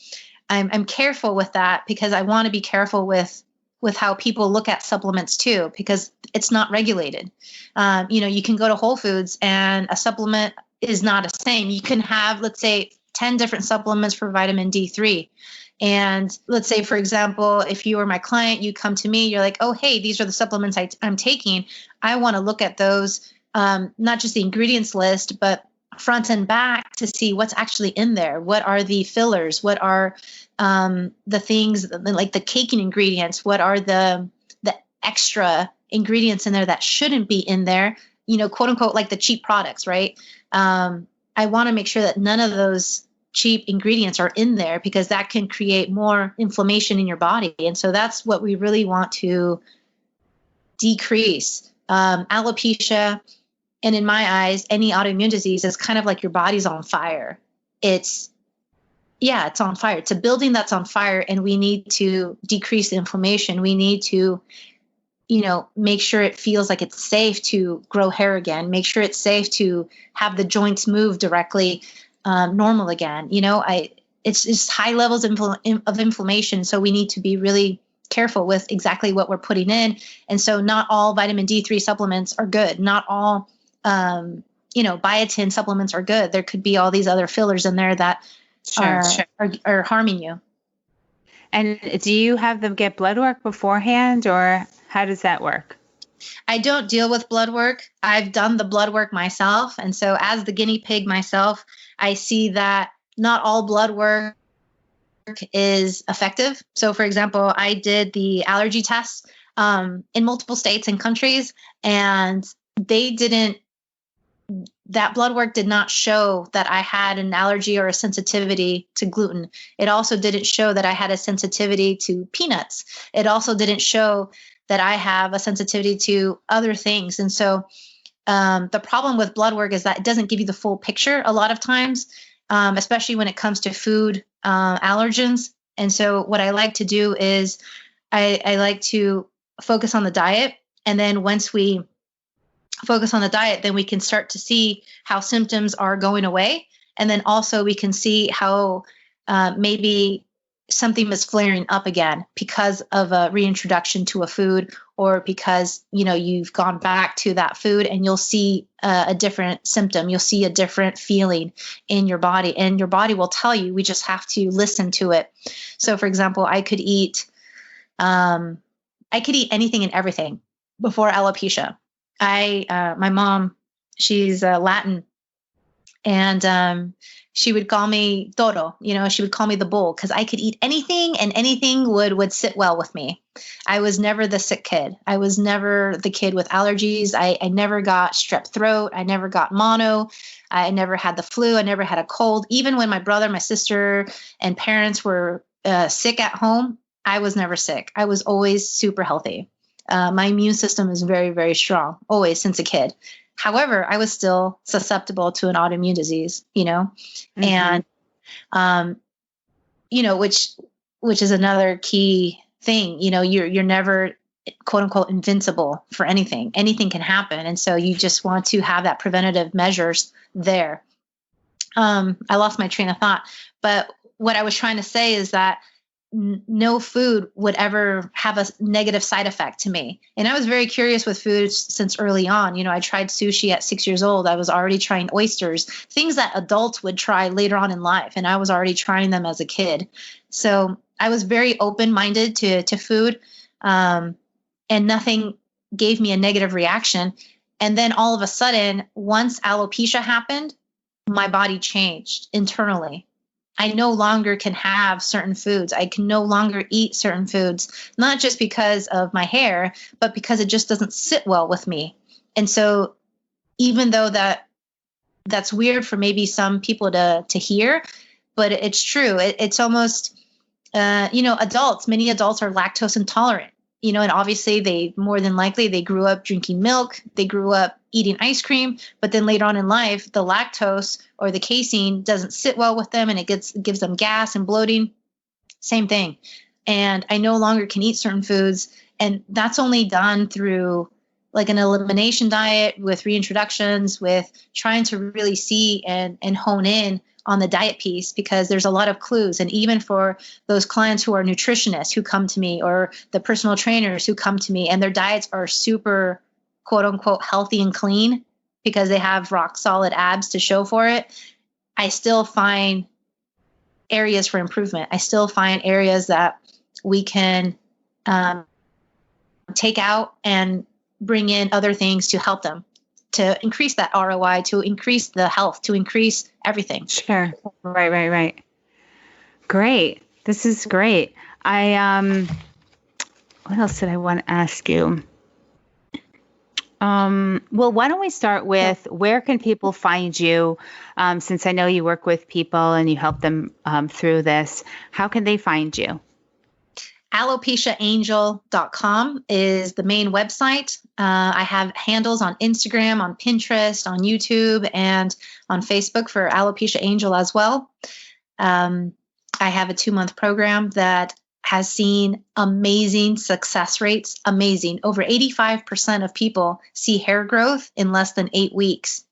I'm careful with that, because I want to be careful with how people look at supplements too, because it's not regulated. You can go to Whole Foods and a supplement is not the same. You can have, let's say, 10 different supplements for vitamin D3. And let's say, for example, if you were my client, you come to me, you're like, oh, hey, these are the supplements I'm taking. I want to look at those, not just the ingredients list, but front and back to see what's actually in there. What are the fillers? What are the things like the caking ingredients? What are the extra ingredients in there that shouldn't be in there? Quote unquote, like the cheap products, right? I want to make sure that none of those cheap ingredients are in there, because that can create more inflammation in your body. And so that's what we really want to decrease. Alopecia, and in my eyes, any autoimmune disease is kind of like your body's on fire. It's on fire. It's a building that's on fire, and we need to decrease the inflammation. We need to, make sure it feels like it's safe to grow hair again, make sure it's safe to have the joints move directly normal again. It's just high levels of inflammation. So we need to be really careful with exactly what we're putting in. And so not all vitamin D3 supplements are good. Not all, biotin supplements are good. There could be all these other fillers in there that are harming you. And do you have them get blood work beforehand, or how does that work? I don't deal with blood work. I've done the blood work myself. And so as the guinea pig myself, I see that not all blood work is effective. So for example, I did the allergy tests in multiple states and countries, and that blood work did not show that I had an allergy or a sensitivity to gluten. It also didn't show that I had a sensitivity to peanuts. It also didn't show that I have a sensitivity to other things. And so the problem with blood work is that it doesn't give you the full picture a lot of times, especially when it comes to food allergens. And so what I like to do is I like to focus on the diet. And then once we focus on the diet, then we can start to see how symptoms are going away. And then also we can see how maybe something was flaring up again because of a reintroduction to a food, or because, you've gone back to that food, and you'll see a different symptom. You'll see a different feeling in your body, and your body will tell you. We just have to listen to it. So for example, I could eat anything and everything before alopecia. My mom, she's Latin, and she would call me Toro, she would call me the bull, because I could eat anything, and anything would sit well with me. I was never the sick kid. I was never the kid with allergies. I never got strep throat. I never got mono. I never had the flu. I never had a cold. Even when my brother, my sister, and parents were sick at home, I was never sick. I was always super healthy. My immune system is very, very strong, always, since a kid. However, I was still susceptible to an autoimmune disease, mm-hmm. and, which is another key thing. You're never, quote unquote, invincible for anything. Anything can happen. And so you just want to have that preventative measures there. I lost my train of thought, but what I was trying to say is that no food would ever have a negative side effect to me. And I was very curious with food since early on. I tried sushi at 6 years old. I was already trying oysters, things that adults would try later on in life. And I was already trying them as a kid. So I was very open-minded to food, and nothing gave me a negative reaction. And then all of a sudden, once alopecia happened, my body changed internally. I no longer can have certain foods. I can no longer eat certain foods, not just because of my hair, but because it just doesn't sit well with me. And so even though that's weird for maybe some people to hear, but it's true. It's almost, adults, many adults are lactose intolerant, and obviously they grew up drinking milk. They grew up eating ice cream, but then later on in life, the lactose or the casein doesn't sit well with them, and it gives them gas and bloating. Same thing. And I no longer can eat certain foods. And that's only done through like an elimination diet, with reintroductions, with trying to really see and hone in on the diet piece, because there's a lot of clues. And even for those clients who are nutritionists who come to me, or the personal trainers who come to me, and their diets are super, quote unquote, healthy and clean because they have rock solid abs to show for it, I still find areas for improvement. I still find areas that we can take out and bring in other things to help them, to increase that ROI, to increase the health, to increase everything. Sure. Right. Great. This is great. What else did I want to ask you? Well, why don't we start with, where can people find you? Since I know you work with people and you help them through this, how can they find you? AlopeciaAngel.com is the main website. I have handles on Instagram, on Pinterest, on YouTube, and on Facebook for Alopecia Angel as well. I have a 2-month program that has seen amazing success rates. Amazing. Over 85% of people see hair growth in less than 8 weeks.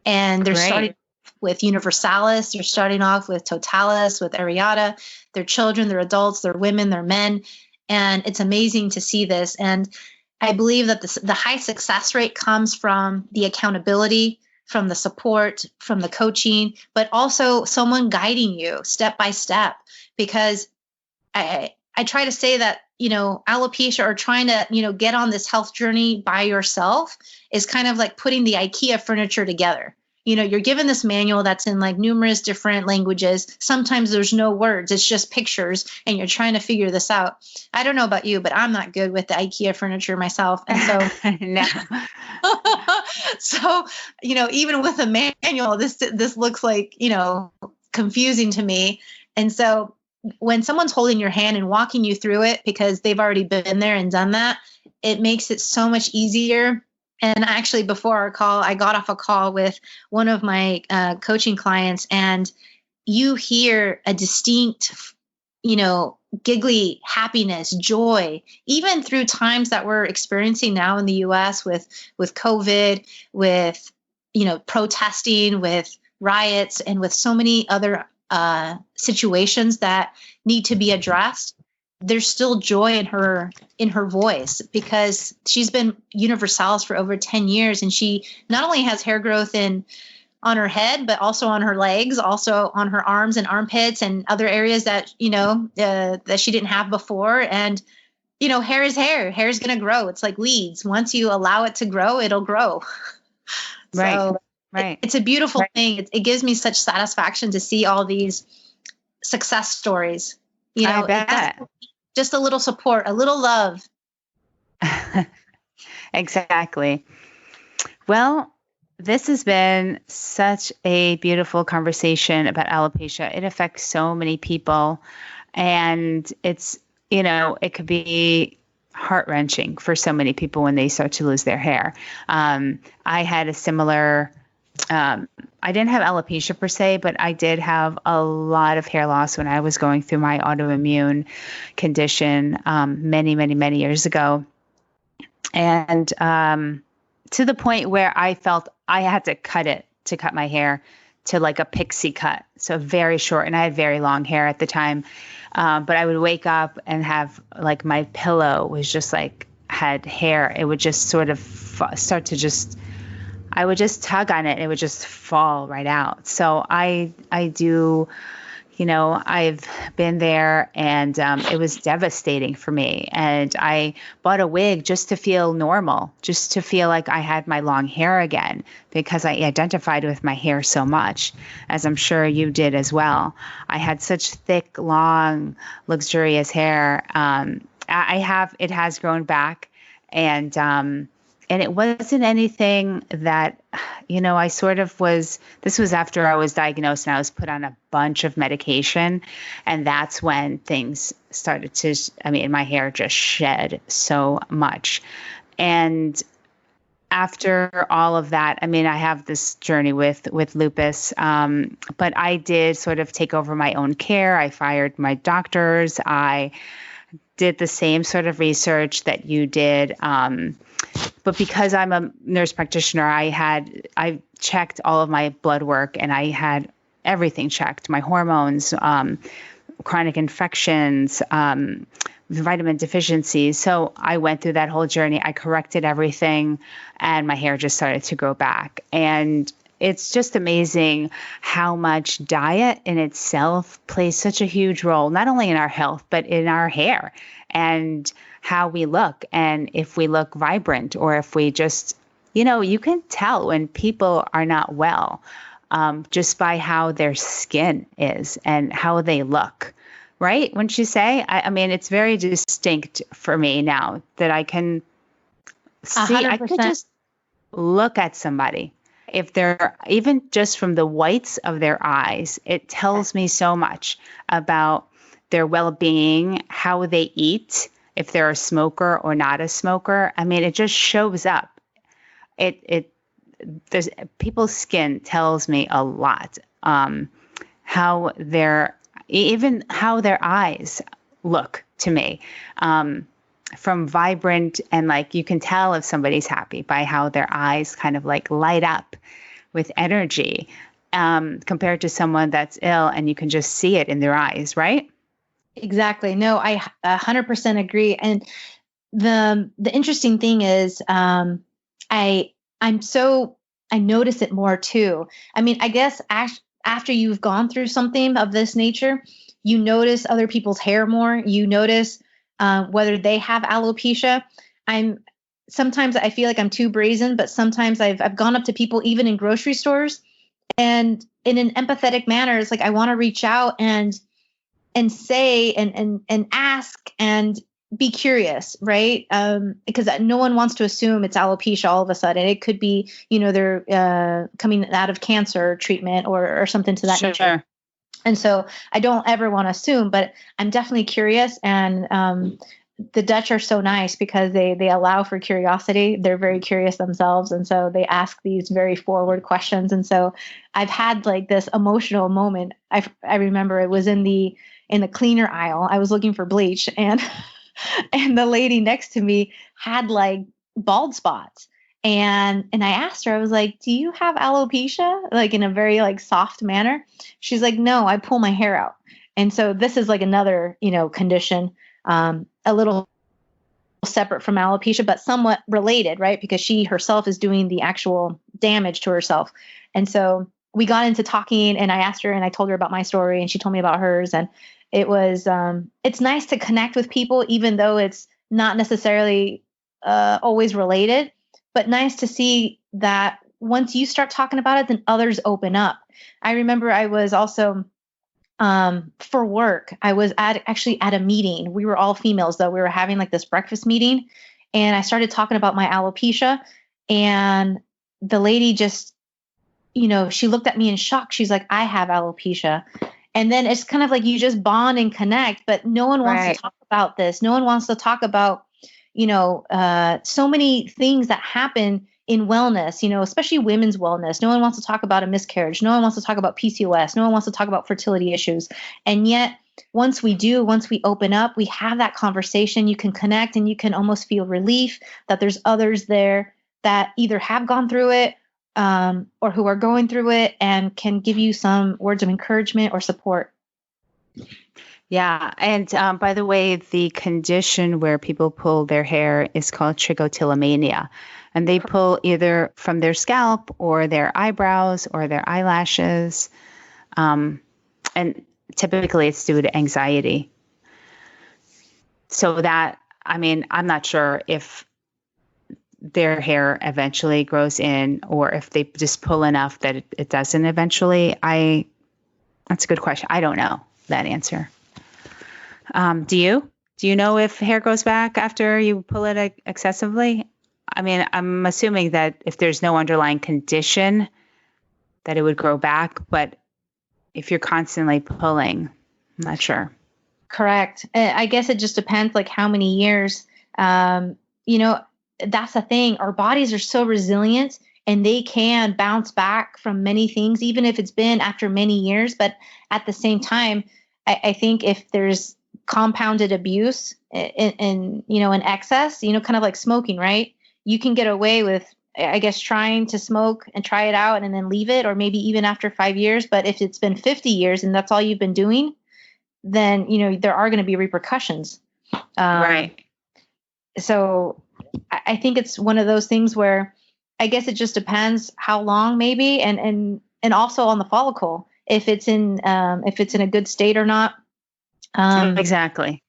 And they're starting with Universalis, they're starting off with Totalis, with Areata, their children, their adults, their women, their men. And it's amazing to see this. And I believe that the high success rate comes from the accountability, from the support, from the coaching, but also someone guiding you step by step. Because I try to say that, alopecia, or trying to, get on this health journey by yourself, is kind of like putting the IKEA furniture together. You're given this manual that's in like numerous different languages. Sometimes there's no words, it's just pictures, and you're trying to figure this out. I don't know about you, but I'm not good with the IKEA furniture myself. And so, no. So, even with a manual, this looks like, confusing to me. And so when someone's holding your hand and walking you through it, because they've already been there and done that, it makes it so much easier. And actually, before our call, I got off a call with one of my coaching clients, and you hear a distinct, giggly happiness, joy, even through times that we're experiencing now in the US with COVID, with, protesting, with riots, and with so many other situations that need to be addressed, there's still joy in her voice, because she's been universalis for over 10 years. And she not only has hair growth on her head, but also on her legs, also on her arms and armpits and other areas that, that she didn't have before. And, hair is hair. Hair is going to grow. It's like weeds. Once you allow it to grow, it'll grow. Right. So right. It's a beautiful thing. It gives me such satisfaction to see all these success stories. I bet. Just a little support, a little love. Exactly. Well, this has been such a beautiful conversation about alopecia. It affects so many people, and it's, it could be heart-wrenching for so many people when they start to lose their hair. I had a similar, I didn't have alopecia per se, but I did have a lot of hair loss when I was going through my autoimmune condition many, many, many years ago. And to the point where I felt I had to cut my hair to like a pixie cut. So very short. And I had very long hair at the time. But I would wake up and have like my pillow was just like had hair. It would just sort of start to I would just tug on it and it would just fall right out. So I do, I've been there, and it was devastating for me. And I bought a wig just to feel normal, just to feel like I had my long hair again, because I identified with my hair so much, as I'm sure you did as well. I had such thick, long, luxurious hair. It has grown back, and it wasn't anything that, I sort of this was after I was diagnosed and I was put on a bunch of medication. And that's when things started my hair just shed so much. And after all of that, I have this journey with lupus, but I did sort of take over my own care. I fired my doctors. I did the same sort of research that you did. But because I'm a nurse practitioner, I checked all of my blood work, and I had everything checked, my hormones, chronic infections, vitamin deficiencies. So I went through that whole journey. I corrected everything, and my hair just started to grow back. And it's just amazing how much diet in itself plays such a huge role, not only in our health, but in our hair and how we look. And if we look vibrant, or if we just, you can tell when people are not well, just by how their skin is and how they look, right? Wouldn't you say? It's very distinct for me now that I can see, 100%. I could just look at somebody. If they're even just from the whites of their eyes, it tells me so much about their well-being, how they eat, if they're a smoker or not a smoker. it just shows up. There's people's skin tells me a lot. How their eyes look to me, from vibrant, and like you can tell if somebody's happy by how their eyes kind of like light up with energy, compared to someone that's ill, and you can just see it in their eyes, right? Exactly. No, I 100% agree. And the interesting thing is, I notice it more too. I guess after you've gone through something of this nature, you notice other people's hair more. You notice whether they have alopecia. Sometimes I feel like I'm too brazen, but sometimes I've gone up to people even in grocery stores, and in an empathetic manner, it's like I want to reach out and say and ask and be curious, right? Because no one wants to assume it's alopecia all of a sudden. It could be, they're coming out of cancer treatment or something to that nature. And so I don't ever want to assume, but I'm definitely curious. And the Dutch are so nice because they allow for curiosity. They're very curious themselves. And so they ask these very forward questions. And so I've had like this emotional moment. I remember it was in the cleaner aisle. I was looking for bleach, and the lady next to me had like bald spots. And I asked her, I was like, do you have alopecia? Like in a very like soft manner. She's like, no, I pull my hair out. And so this is like another, condition, a little separate from alopecia, but somewhat related, right? Because she herself is doing the actual damage to herself. And so we got into talking, and I asked her and I told her about my story, and she told me about hers. And it was, it's nice to connect with people, even though it's not necessarily always related, but nice to see that once you start talking about it, then others open up. I remember I was also, for work, I was actually at a meeting. We were all females, though. We were having like this breakfast meeting, and I started talking about my alopecia, and the lady just, she looked at me in shock. She's like, I have alopecia. And then it's kind of like you just bond and connect, but no one wants to talk about this. No one wants to talk about, so many things that happen in wellness, especially women's wellness. No one wants to talk about a miscarriage. No one wants to talk about PCOS. No one wants to talk about fertility issues. And yet, once we open up, we have that conversation, you can connect, and you can almost feel relief that there's others there that either have gone through it, or who are going through it, and can give you some words of encouragement or support. Yeah. And by the way, the condition where people pull their hair is called trichotillomania. And they pull either from their scalp or their eyebrows or their eyelashes. And typically it's due to anxiety. So that, I'm not sure if their hair eventually grows in or if they just pull enough that it doesn't eventually. That's a good question. I don't know that answer. Do you know if hair grows back after you pull it excessively? I'm assuming that if there's no underlying condition that it would grow back, but if you're constantly pulling, I'm not sure. Correct. I guess it just depends like how many years. That's the thing. Our bodies are so resilient, and they can bounce back from many things, even if it's been after many years. But at the same time, I think if there's compounded abuse in excess, kind of like smoking, right? You can get away with, I guess, trying to smoke and try it out and then leave it, or maybe even after 5 years. But if it's been 50 years and that's all you've been doing, then, there are going to be repercussions. Right. So I think it's one of those things where I guess it just depends how long maybe, and also on the follicle, if it's in a good state or not. Exactly.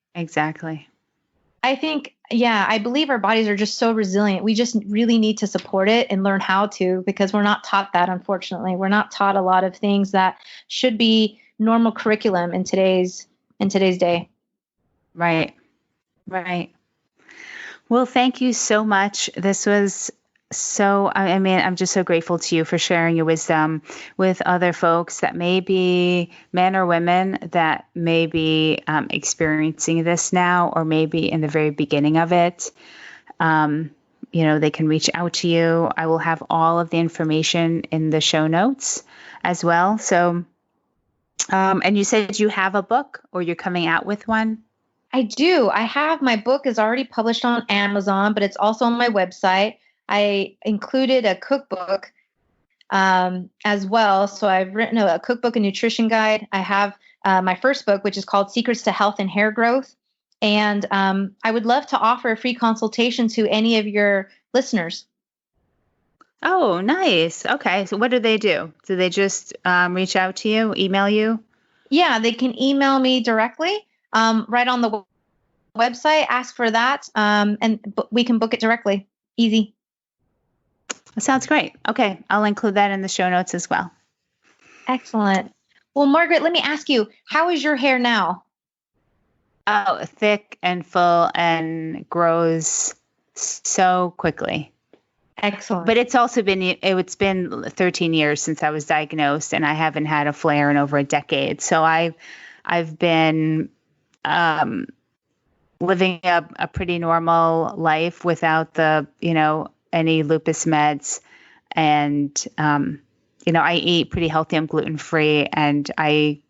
I think, I believe our bodies are just so resilient. We just really need to support it and learn how to, because we're not taught that, unfortunately. We're not taught a lot of things that should be normal curriculum in today's day. Right. Well, thank you so much. This was I'm just so grateful to you for sharing your wisdom with other folks that may be men or women that may be experiencing this now, or maybe in the very beginning of it. They can reach out to you. I will have all of the information in the show notes as well. So, and you said you have a book, or you're coming out with one? I do. My book is already published on Amazon, but it's also on my website. I included a cookbook as well. So I've written a cookbook and nutrition guide. I have my first book, which is called Secrets to Health and Hair Growth. And I would love to offer a free consultation to any of your listeners. Oh, nice. Okay. So what do they do? Do they just reach out to you, email you? Yeah, they can email me directly right on the website. Ask for that, and we can book it directly. Easy. That sounds great. Okay. I'll include that in the show notes as well. Excellent. Well, Margaret, let me ask you, how is your hair now? Oh, thick and full and grows so quickly. Excellent. But it's been 13 years since I was diagnosed, and I haven't had a flare in over a decade. So I've been living a pretty normal life without the, any lupus meds. And, I eat pretty healthy. I'm gluten-free, and I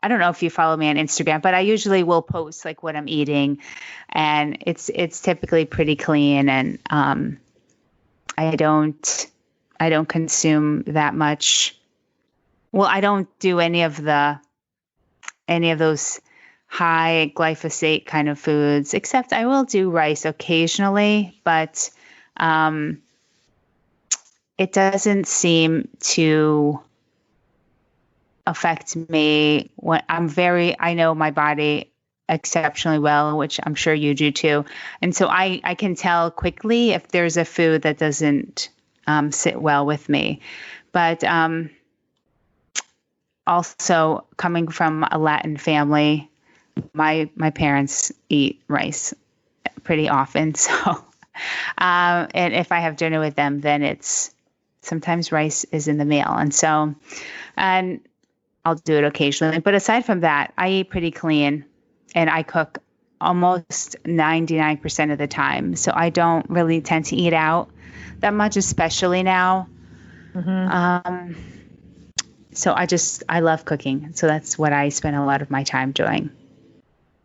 don't know if you follow me on Instagram, but I usually will post like what I'm eating, and it's typically pretty clean. And, I don't consume that much. Well, I don't do any of those high glyphosate kind of foods, except I will do rice occasionally, but it doesn't seem to affect me. I know my body exceptionally well, which I'm sure you do too. And so I can tell quickly if there's a food that doesn't sit well with me. But also coming from a Latin family, my parents eat rice pretty often. So, and if I have dinner with them, then sometimes rice is in the meal. And I'll do it occasionally. But aside from that, I eat pretty clean and I cook almost 99% of the time. So I don't really tend to eat out that much, especially now. Mm-hmm. So I love cooking. So that's what I spend a lot of my time doing.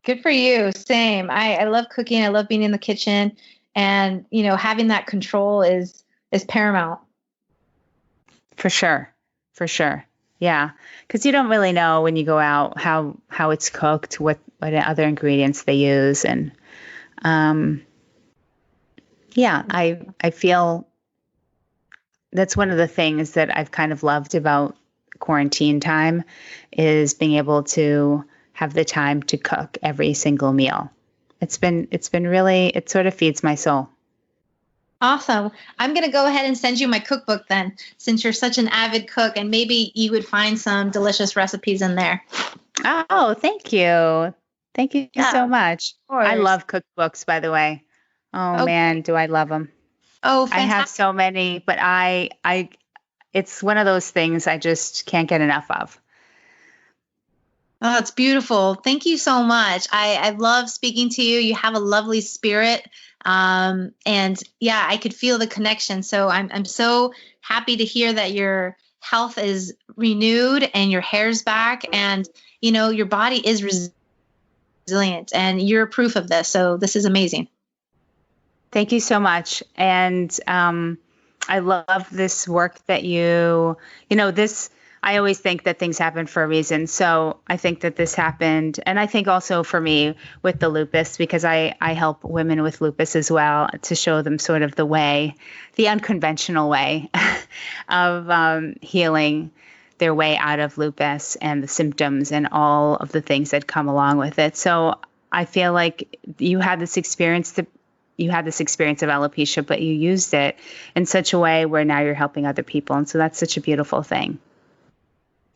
Good for you. Same. I love cooking. I love being in the kitchen, and, having that control is paramount. For sure. Yeah. Cause you don't really know when you go out, how it's cooked, what other ingredients they use. And, I feel that's one of the things that I've kind of loved about quarantine time is being able to have the time to cook every single meal. It's been really, it sort of feeds my soul. Awesome. I'm going to go ahead and send you my cookbook then, since you're such an avid cook, and maybe you would find some delicious recipes in there. Oh, thank you. Thank you so much. I love cookbooks, by the way. Oh man, do I love them. Oh, fantastic. I have so many, but it's one of those things I just can't get enough of. Oh, it's beautiful. Thank you so much. I love speaking to you. You have a lovely spirit. And yeah, I could feel the connection. So I'm so happy to hear that your health is renewed and your hair's back, and, your body is resilient, and you're proof of this. So this is amazing. Thank you so much. And, I love this work that I always think that things happen for a reason. So I think that this happened. And I think also for me with the lupus, because I help women with lupus as well, to show them sort of the unconventional way of healing their way out of lupus and the symptoms and all of the things that come along with it. So I feel like you had this experience of alopecia, but you used it in such a way where now you're helping other people. And so that's such a beautiful thing.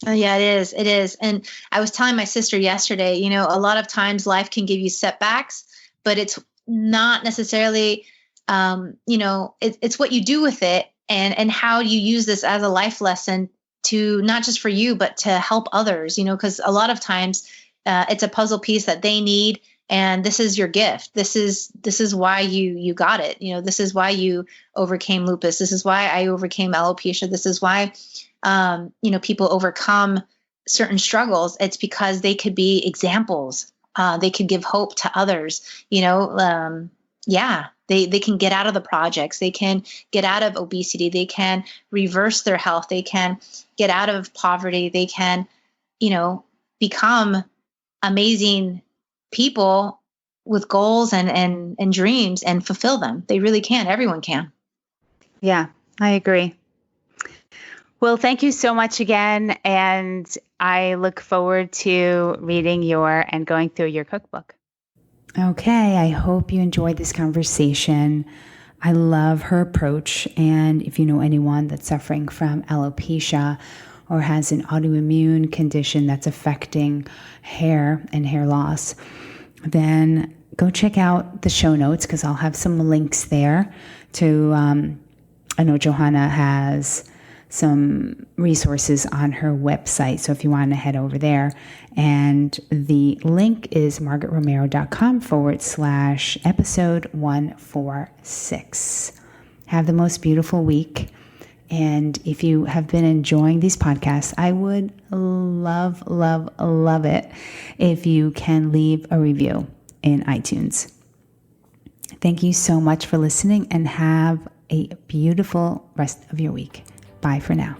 Oh, yeah, it is. It is. And I was telling my sister yesterday, a lot of times life can give you setbacks, but it's not necessarily, it's what you do with it and how you use this as a life lesson to not just for you, but to help others, because a lot of times it's a puzzle piece that they need. And this is your gift. This is why you got it. This is why you overcame lupus. This is why I overcame alopecia. This is why, people overcome certain struggles. It's because they could be examples. They could give hope to others. They can get out of the projects. They can get out of obesity. They can reverse their health. They can get out of poverty. They can, become amazing people with goals and dreams and fulfill them. They really can. Everyone can. Yeah, I agree. Well, thank you so much again. And I look forward to reading and going through your cookbook. Okay. I hope you enjoyed this conversation. I love her approach. And if you know anyone that's suffering from alopecia or has an autoimmune condition that's affecting hair and hair loss, then go check out the show notes, because I'll have some links there to, I know Johanna has some resources on her website. So if you want to head over there, and the link is margaretromero.com/episode 146. Have the most beautiful week. And if you have been enjoying these podcasts, I would love, love, love it if you can leave a review in iTunes. Thank you so much for listening, and have a beautiful rest of your week. Bye for now.